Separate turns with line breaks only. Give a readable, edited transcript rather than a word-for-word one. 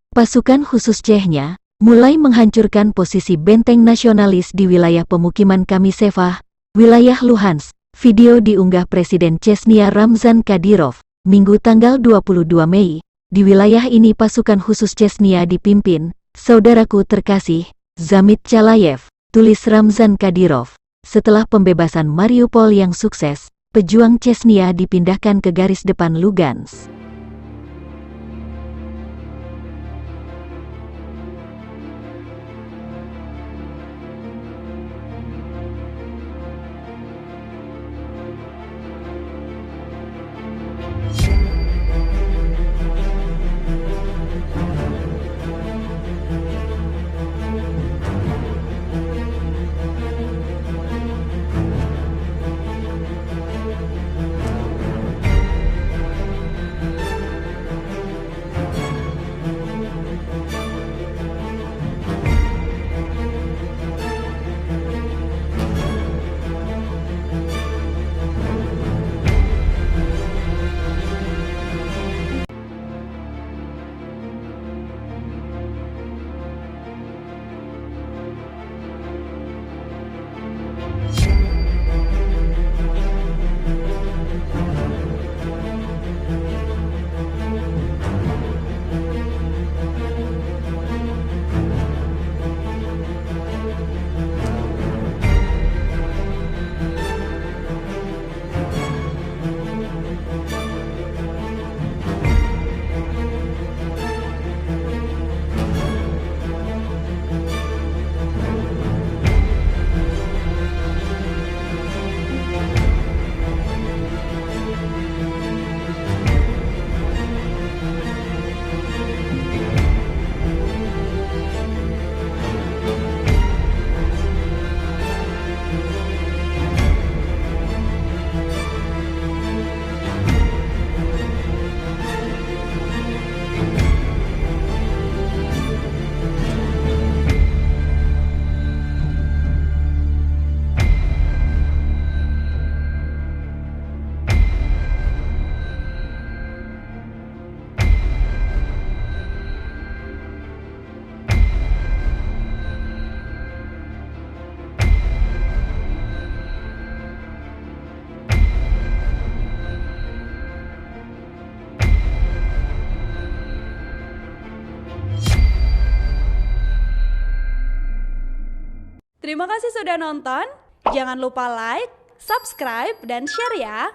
Pasukan khusus Chechnya mulai menghancurkan posisi benteng nasionalis di wilayah pemukiman Kamisevah, wilayah Luhansk. Video diunggah Presiden Chechnya Ramzan Kadyrov, Minggu tanggal 22 Mei. Di wilayah ini pasukan khusus Chechnya dipimpin, saudaraku terkasih, Zamit Chalayev, tulis Ramzan Kadyrov. Setelah pembebasan Mariupol yang sukses, pejuang Chechnya dipindahkan ke garis depan Lugansk.
Terima kasih sudah nonton. Jangan lupa like, subscribe, dan share ya.